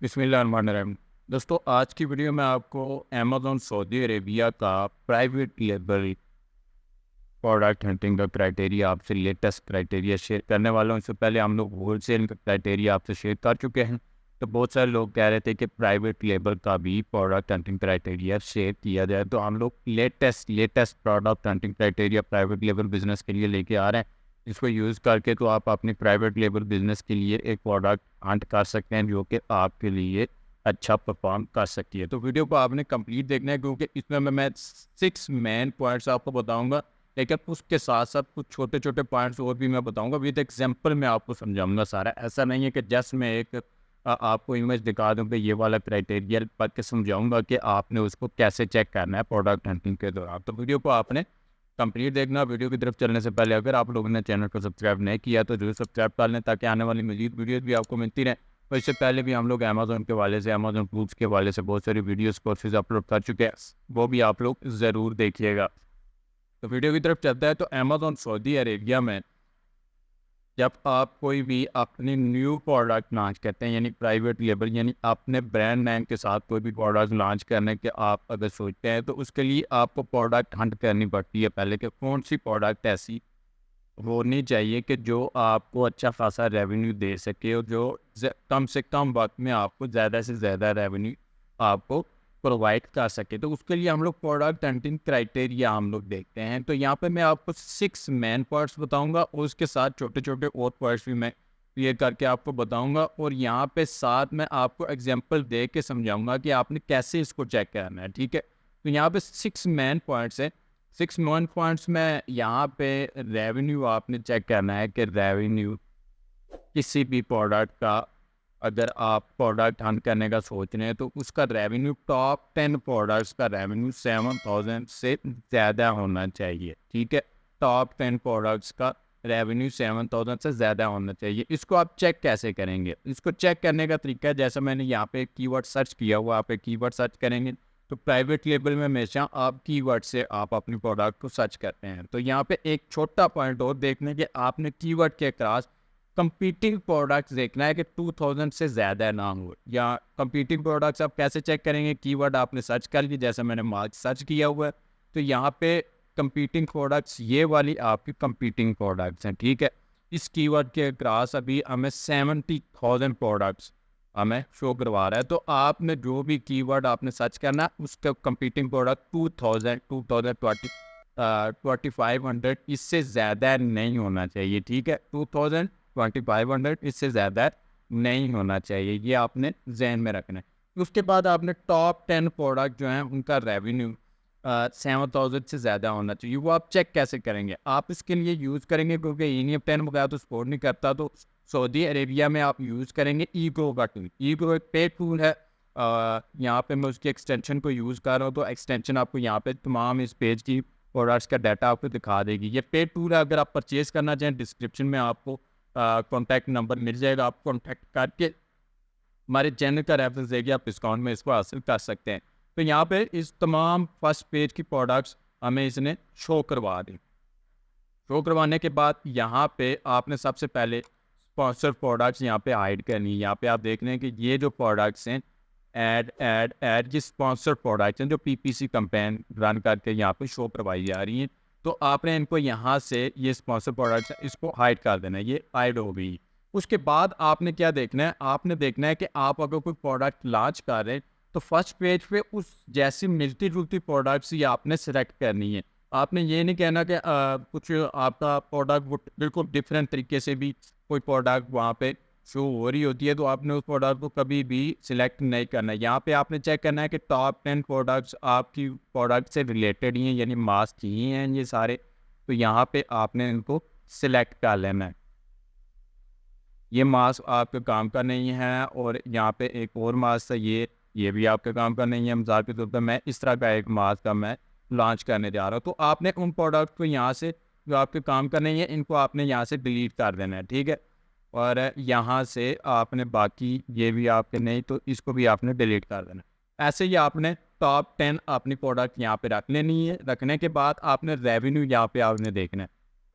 बिस्मिल्लाहिर्रहमानिर्रहीम। दोस्तों, आज की वीडियो में आपको अमेज़न सऊदी अरेबिया का प्राइवेट लेबल प्रोडक्ट हंटिंग का क्राइटेरिया आपसे लेटेस्ट क्राइटेरिया शेयर करने वाला हूँ। इससे पहले हम लोग होलसेल का क्राइटेरिया आपसे शेयर कर चुके हैं। तो बहुत सारे लोग कह रहे थे कि प्राइवेट लेबल का भी प्रोडक्ट हंटिंग क्राइटेरिया शेयर किया जाए, तो हम लोग latest product hunting criteria private label business के लिए लेके आ रहे हैं। इसको यूज़ करके तो आप अपनी प्राइवेट लेबल बिजनेस के लिए एक प्रोडक्ट हंट कर सकते हैं जो कि आपके लिए अच्छा परफॉर्म कर सकती है। तो वीडियो को आपने कंप्लीट देखना है, क्योंकि इसमें मैं 6 मेन पॉइंट्स आपको बताऊंगा, लेकिन उसके साथ साथ कुछ छोटे छोटे पॉइंट्स और भी मैं बताऊंगा। विद एग्जांपल मैं आपको समझाऊंगा सारा। ऐसा नहीं है कि जस्ट मैं एक आपको इमेज दिखा दूं कि ये वाला क्राइटेरिया पढ़ के समझाऊंगा कि आपने उसको कैसे चेक करना है प्रोडक्ट हंटिंग के दौरान। तो वीडियो को आपने कंप्लीट देखना। वीडियो की तरफ चलने से पहले अगर आप लोगों ने चैनल को सब्सक्राइब नहीं किया तो जरूर सब्सक्राइब कर लें, ताकि आने वाली मजीद वीडियोज़ भी आपको मिलती रहें। और इससे पहले भी हम लोग अमेज़न के वाले से, अमेज़न प्रूफ्स के वाले से बहुत सारी वीडियोस कोर्सेज अपलोड कर चुके हैं, वो भी आप लोग ज़रूर देखिएगा। तो वीडियो की तरफ चलता है। तो अमेज़न सऊदी अरेबिया में जब आप कोई भी अपनी न्यू प्रोडक्ट लॉन्च करते हैं, यानी प्राइवेट लेबल, यानी अपने ब्रांड नेम के साथ कोई भी प्रोडक्ट लॉन्च करने के आप अगर सोचते हैं, तो उसके लिए आपको प्रोडक्ट हंट करनी पड़ती है पहले कि कौन सी प्रोडक्ट ऐसी होनी चाहिए कि जो आपको अच्छा खासा रेवेन्यू दे सके, और जो कम से कम वक्त में आपको ज़्यादा से ज़्यादा रेवेन्यू आपको प्रोवाइड कर सके। तो उसके लिए हम लोग प्रोडक्ट हंटिंग क्राइटेरिया हम लोग देखते हैं। तो यहाँ पे मैं आपको 6 मेन पॉइंट्स बताऊंगा, और उसके साथ छोटे छोटे और पॉइंट्स भी मैं क्लियर करके आपको बताऊंगा, और यहाँ पे साथ में आपको एग्जांपल दे के समझाऊंगा कि आपने कैसे इसको चेक करना है। ठीक है, तो यहाँ पे 6 मेन पॉइंट्स हैं। 6 मेन पॉइंट्स में यहाँ पे रेवेन्यू आपने चेक करना है कि रेवेन्यू किसी भी प्रोडक्ट का, अगर आप प्रोडक्ट हंट करने का सोच रहे हैं, तो उसका रेवेन्यू टॉप 10 प्रोडक्ट्स का रेवेन्यू 7,000 से ज़्यादा होना चाहिए। ठीक है, टॉप 10 प्रोडक्ट्स का रेवेन्यू 7,000 से ज़्यादा होना चाहिए। इसको आप चेक कैसे करेंगे? इसको चेक करने का तरीका है, जैसा मैंने यहाँ पे कीवर्ड सर्च किया हुआ, आप कीवर्ड सर्च करेंगे तो प्राइवेट लेबल में हमेशा आप कीवर्ड से आप अपनी प्रोडक्ट को सर्च करते हैं। तो यहाँ पे एक छोटा पॉइंट और देखने के, आपने कीवर्ड के क्रॉस कंपीटिंग प्रोडक्ट्स देखना है कि 2000 से ज़्यादा ना हो। या कंपीटिंग प्रोडक्ट्स आप कैसे चेक करेंगे? कीवर्ड आपने सर्च कर लिया, जैसा मैंने मार्क सर्च किया हुआ है, तो यहाँ पे कंपीटिंग प्रोडक्ट्स ये वाली आपकी कंपीटिंग प्रोडक्ट्स हैं। ठीक है, इस कीवर्ड के क्रॉस अभी हमें 70,000 प्रोडक्ट्स हमें शो करवा रहा है। तो आपने जो भी कीवर्ड आपने सर्च करना है, उसका कंपीटिंग प्रोडक्ट 2000, 2020, 2500 इससे ज़्यादा नहीं होना चाहिए। ठीक है, 2000, 2500 इससे ज़्यादा नहीं होना चाहिए, ये आपने जहन में रखना है। उसके बाद आपने टॉप 10 प्रोडक्ट जो हैं उनका रेवेन्यू 7,000 से ज़्यादा होना चाहिए। वो आप चेक कैसे करेंगे? आप इसके लिए यूज़ करेंगे, क्योंकि ईनियम 10 वगैरह तो सपोर्ट नहीं करता, तो सऊदी अरेबिया में आप यूज़ करेंगे ईग्रो का टूल। ईग्रो एक पेड टूल है। यहाँ पे मैं उसकी एक्सटेंशन को यूज़ कर रहा हूँ, तो एक्सटेंशन आपको यहाँ पे तमाम इस पेज की प्रोडक्ट्स का डाटा आपको दिखा देगी। ये पेड टूल है, अगर आप परचेज़ करना चाहें डिस्क्रिप्शन में आपको कॉन्टैक्ट नंबर मिल जाएगा। आप कॉन्टैक्ट करके हमारे चैनल का रेफरेंस देके आप डिस्काउंट में इसको हासिल कर सकते हैं। तो यहाँ पे इस तमाम फर्स्ट पेज की प्रोडक्ट्स हमें इसने शो करवा दी। शो करवाने के बाद यहाँ पे आपने सबसे पहले स्पॉन्सर प्रोडक्ट्स यहाँ पे हाइड करनी है। यहाँ पे आप देख रहे हैं कि ये जो प्रोडक्ट्स हैं, ऐड ये स्पॉन्सर प्रोडक्ट्स हैं जो पीपीसी कैंपेन रन करके यहाँ पे शो करवाई जा रही हैं। तो आपने इनको यहाँ से, ये स्पॉन्सर प्रोडक्ट्स इसको हाइड कर देना है, ये हाइड हो गई। उसके बाद आपने क्या देखना है? आपने देखना है कि आप अगर कोई प्रोडक्ट लॉन्च कर रहे हैं, तो फर्स्ट पेज पे उस जैसी मिलती जुलती प्रोडक्ट्स ही आपने सेलेक्ट करनी है। आपने ये नहीं कहना कि कुछ आपका प्रोडक्ट बिल्कुल डिफरेंट तरीके से भी कोई प्रोडक्ट वहाँ पे शो हो रही होती है, तो आपने उस प्रोडक्ट को कभी भी सिलेक्ट नहीं करना है। यहाँ पे आपने चेक करना है कि टॉप 10 प्रोडक्ट्स आपकी प्रोडक्ट से रिलेटेड ही हैं, यानी मास्क ही हैं ये सारे। तो यहाँ पे आपने इनको सिलेक्ट कर लेना है। ये मास्क आपके काम का नहीं है, और यहाँ पे एक और मास्क है, ये भी आपके काम का नहीं है। मिसाल के तौर पर मैं इस तरह का एक मास्क का मैं लॉन्च करने जा रहा हूँ, तो आपने उन प्रोडक्ट को यहाँ से, जो आपके काम का नहीं है, इनको आपने यहाँ से डिलीट कर देना है। ठीक है, और यहाँ से आपने बाकी ये भी आपके नहीं, तो इसको भी आपने डिलीट कर देना है। ऐसे ही आपने टॉप 10 अपनी प्रोडक्ट यहाँ पे रख लेनी है। रखने के बाद आपने रेवेन्यू यहाँ पे आपने देखना है।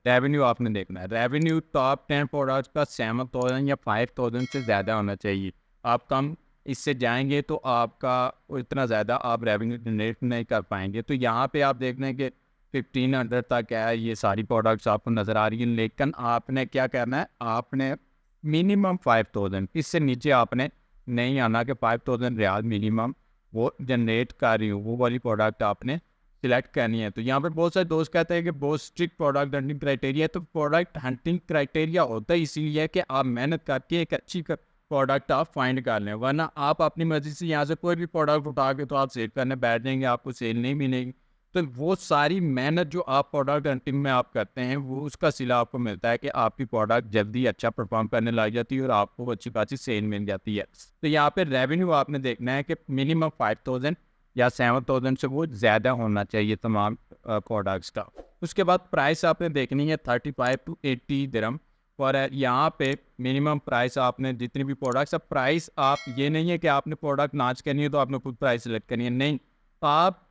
रेवेन्यू आपने देखना है, रेवेन्यू टॉप 10 प्रोडक्ट्स का 7,000 या 5,000 से ज़्यादा होना चाहिए। आप कम इससे जाएंगे तो आपका इतना ज़्यादा आप रेवेन्यू जनरेट नहीं कर पाएंगे। तो यहाँ पे आप देख रहे हैं कि 1500 तक है, ये सारी प्रोडक्ट्स आपको नज़र आ रही हैं, लेकिन आपने क्या करना है, आपने मिनिमम 5000, इससे नीचे आपने नहीं आना कि 5000 रियाल मिनिमम वो जनरेट कर रही हूँ, वो वाली प्रोडक्ट आपने सिलेक्ट करनी है। तो यहाँ पर बहुत सारे दोस्त कहते हैं कि बहुत स्ट्रिक्ट प्रोडक्ट हंटिंग क्राइटेरिया, तो प्रोडक्ट हंटिंग क्राइटेरिया होता है इसीलिए कि आप मेहनत करके एक अच्छी प्रोडक्ट आप फाइंड कर लें, वरना आप अपनी मर्जी से यहाँ से कोई भी प्रोडक्ट उठा के तो आप सेल करने बैठ जाएंगे, आपको सेल नहीं मिलेगी। तो वो सारी मेहनत जो आप प्रोडक्ट हंटिंग में आप करते हैं वो उसका सिला आपको मिलता है कि आपकी प्रोडक्ट जल्दी अच्छा परफॉर्म करने लग जाती है और आपको अच्छी खासी सेल मिल जाती है। तो यहाँ पे रेवेन्यू आपने देखना है कि मिनिमम 5000 या 7000 से वो ज़्यादा होना चाहिए तमाम प्रोडक्ट्स का। उसके बाद प्राइस आपने देखनी है 35 to 80 दिरहम और यहाँ पे मिनिमम प्राइस आपने जितनी भी प्रोडक्ट्स, अब प्राइस आप ये नहीं है कि आपने प्रोडक्ट लॉन्च करनी है तो आपने खुद प्राइस सेलेक्ट करनी है, नहीं, आप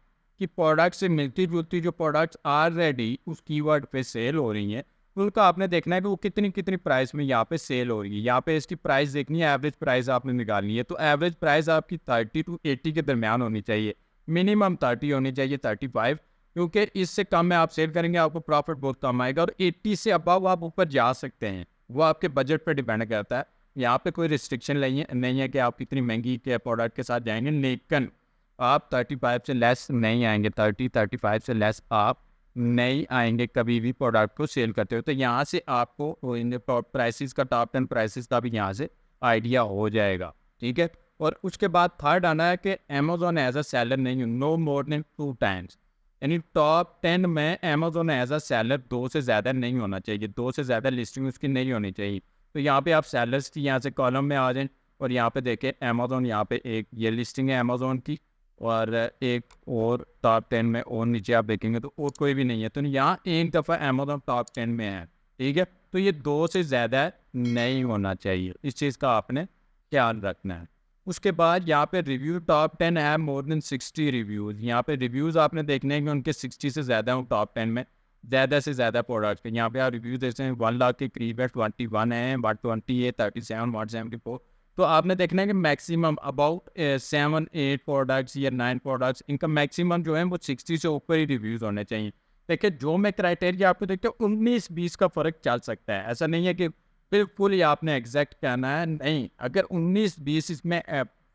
कि प्रोडक्ट से मिलती जुलती जो प्रोडक्ट्स ऑलरेडी उस कीवर्ड पे सेल हो रही हैं उनका आपने देखना है कि वो कितनी कितनी प्राइस में यहाँ पे सेल हो रही है। यहाँ पे इसकी प्राइस देखनी है, एवरेज प्राइस आपने निकालनी है। तो एवरेज प्राइस आपकी 30 to 80 के दरमियान होनी चाहिए, मिनिमम 30 होनी चाहिए, 35, क्योंकि इससे कम में आप सेल करेंगे आपको प्रॉफिट बहुत कम आएगा। और 80 से अबव आप ऊपर जा सकते हैं, वो आपके बजट पर डिपेंड करता है। यहाँ पे कोई रिस्ट्रिक्शन नहीं है कि आप कितनी महंगी के प्रोडक्ट के साथ जाएंगे, लेकिन आप 35 से लेस नहीं आएंगे, 35 से लेस आप नहीं आएंगे कभी भी प्रोडक्ट को सेल करते हो। तो यहाँ से आपको इन प्राइसेस का, टॉप 10 प्राइसेस का भी यहाँ से आइडिया हो जाएगा, ठीक है। और उसके बाद थर्ड आना है कि अमेजोन एज अ सेलर नहीं, नो मोर देन 2 टाइम्स, यानी टॉप 10 में अमेजोन एज अ सेलर 2 से ज़्यादा नहीं होना चाहिए, 2 से ज़्यादा लिस्टिंग उसकी नहीं होनी चाहिए। तो यहाँ पे आप सेलर्स की यहाँ से कॉलम में आ जाएं और यहाँ पे देखें अमेजोन, यहाँ पे एक ये लिस्टिंग है अमेजोन की और एक और टॉप 10 में और नीचे आप देखेंगे तो और कोई भी नहीं है। तो यहाँ एक दफ़ा अमेजोन टॉप 10 में है, ठीक है। तो ये 2 से ज़्यादा नहीं होना चाहिए, इस चीज़ का आपने ख्याल रखना है। उसके बाद यहाँ पे रिव्यू टॉप 10 है मोर देन 60 रिव्यूज़, यहाँ पे रिव्यूज़ आपने देखने हैं कि उनके 60 से ज़्यादा हो टॉप 10 में, ज़्यादा से ज़्यादा प्रोडक्ट्स के। यहाँ पे आप रिव्यूज़ देखते हैं 1 लाख के करीब है, 21 है, 120 है, 37, 174। तो आपने देखना है कि मैक्सिमम अबाउट 7-8 प्रोडक्ट्स या 9 प्रोडक्ट्स, इनका मैक्सिमम जो है वो 60 से ऊपर ही रिव्यूज़ होने चाहिए। देखिए जो मैं क्राइटेरिया आपको देखते हैं 19-20 का फ़र्क चल सकता है, ऐसा नहीं है कि बिल्कुल ही आपने एग्जैक्ट कहना है, नहीं। अगर 19-20 इसमें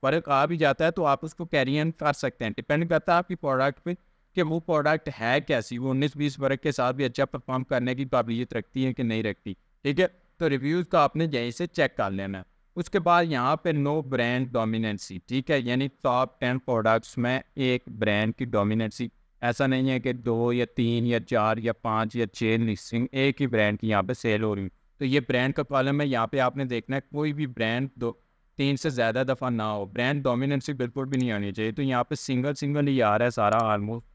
फ़र्क आ भी जाता है तो आप उसको कैरी ऑन कर सकते हैं, डिपेंड करता है आपकी प्रोडक्ट पे कि वो प्रोडक्ट है कैसी, वो 19-20 फ़र्क के साथ भी अच्छा परफॉर्म करने की काबिलियत रखती है कि नहीं रखती, ठीक है। तो रिव्यूज़ का आपने यहीं से चेक कर लेना है। उसके बाद यहाँ पे नो ब्रांड डोमिनेंसी, ठीक है, यानी टॉप 10 प्रोडक्ट्स में एक ब्रांड की डोमिनेंसी, ऐसा नहीं है कि 2 या 3 या 4 या 5 या 6 लिस्टिंग एक ही ब्रांड की यहाँ पे सेल हो रही है। तो ये ब्रांड का कॉलम है, यहाँ पे आपने देखना है कोई भी ब्रांड 3 से ज़्यादा दफ़ा ना हो, ब्रांड डोमिनेंसी बिल्कुल भी नहीं आनी चाहिए। तो यहाँ पे सिंगल ही आ रहा है सारा ऑलमोस्ट,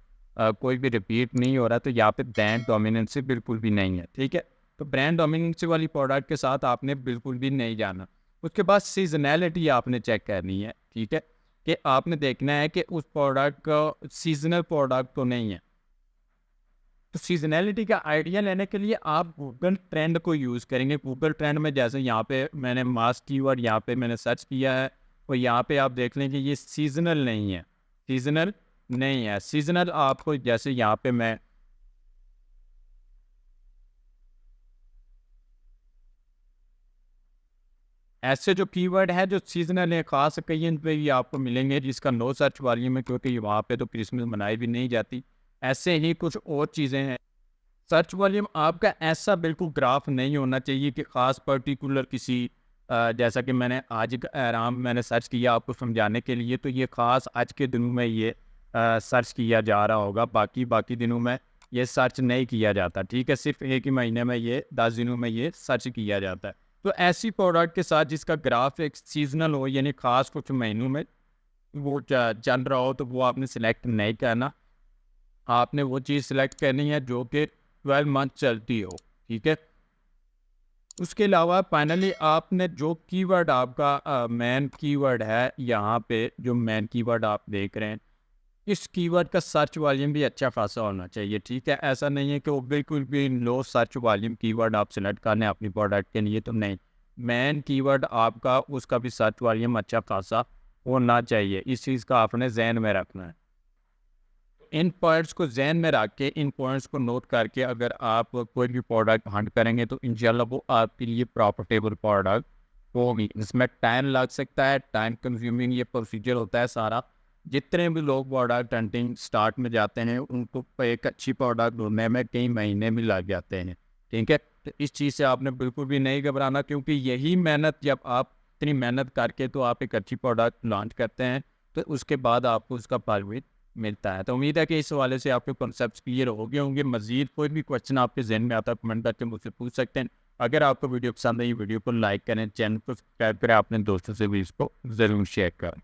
कोई भी रिपीट नहीं हो रहा, तो यहाँ पे ब्रांड डोमिनेंसी बिल्कुल भी नहीं है, ठीक है। तो ब्रांड डोमिनेंसी वाली प्रोडक्ट के साथ आपने बिल्कुल भी नहीं जाना। उसके बाद सीजनैलिटी आपने चेक करनी है, ठीक है, कि आपने देखना है कि उस प्रोडक्ट का सीजनल प्रोडक्ट तो नहीं है। तो सीजनैलिटी का आइडिया लेने के लिए आप गूगल ट्रेंड को यूज़ करेंगे। गूगल ट्रेंड में जैसे यहाँ पे मैंने मास्क कीवर्ड यहाँ पे मैंने सर्च किया है और यहाँ पे आप देख लें कि ये सीजनल नहीं है, सीजनल नहीं है। सीजनल आपको जैसे यहाँ पे मैं ऐसे जो कीवर्ड है जो सीजनल है, खास कहीं पे भी आपको मिलेंगे जिसका नो सर्च वॉल्यूम है, क्योंकि वहाँ पे तो क्रिसमस मनाई भी नहीं जाती। ऐसे ही कुछ और चीज़ें हैं। सर्च वॉल्यूम आपका ऐसा बिल्कुल ग्राफ नहीं होना चाहिए कि ख़ास पर्टिकुलर किसी जैसा कि मैंने आज का आराम मैंने सर्च किया आपको समझाने के लिए, तो ये ख़ास आज के दिनों में ये सर्च किया जा रहा होगा, बाकी दिनों में ये सर्च नहीं किया जाता, ठीक है। सिर्फ एक ही महीने में ये 10 दिनों में ये सर्च किया जाता है। तो ऐसी प्रोडक्ट के साथ जिसका ग्राफ एक सीजनल हो, यानी ख़ास कुछ महीनों में वो चल रहा हो, तो वो आपने सिलेक्ट नहीं करना। आपने वो चीज़ सिलेक्ट करनी है जो कि 12 मंथ चलती हो, ठीक है। उसके अलावा फाइनली आपने जो कीवर्ड आपका मेन कीवर्ड है, यहाँ पे जो मेन कीवर्ड आप देख रहे हैं, इस कीवर्ड का सर्च वॉल्यूम भी अच्छा खासा होना चाहिए, ठीक है। ऐसा नहीं है कि वो बिल्कुल भी लो सर्च वॉल्यूम कीवर्ड आप सेलेक्ट कर लें अपनी प्रोडक्ट के लिए, तो नहीं। मेन कीवर्ड आपका उसका भी सर्च वॉल्यूम अच्छा खासा होना चाहिए। इस चीज़ का आपने जहन में रखना है। इन पॉइंट्स को ज़हन में रख के, इन पॉइंट्स को नोट करके अगर आप कोई भी प्रोडक्ट हंट करेंगे तो इंशाल्लाह वो आपके लिए प्रॉफिटेबल प्रोडक्ट होगी। इसमें टाइम लग सकता है, टाइम कंज्यूमिंग ये प्रोसीजर होता है सारा। जितने भी लोग प्रोडक्ट हंटिंग स्टार्ट में जाते हैं उनको एक अच्छी प्रोडक्ट ढूंढने में कई महीने भी लग जाते हैं, ठीक है। तो इस चीज़ से आपने बिल्कुल भी नहीं घबराना, क्योंकि यही मेहनत, जब आप इतनी मेहनत करके तो आप एक अच्छी प्रोडक्ट लॉन्च करते हैं तो उसके बाद आपको उसका फल भी मिलता है। तो उम्मीद है कि इस हवाले से आपके कॉन्सेप्ट्स क्लियर हो गए होंगे। मज़ीद कोई भी क्वेश्चन आपके जहन में आता है कमेंट करके मुझसे पूछ सकते हैं। अगर आपको वीडियो पसंद आई, वीडियो को लाइक करें, चैनल को सब्सक्राइब करें, अपने दोस्तों से भी इसको ज़रूर शेयर करें।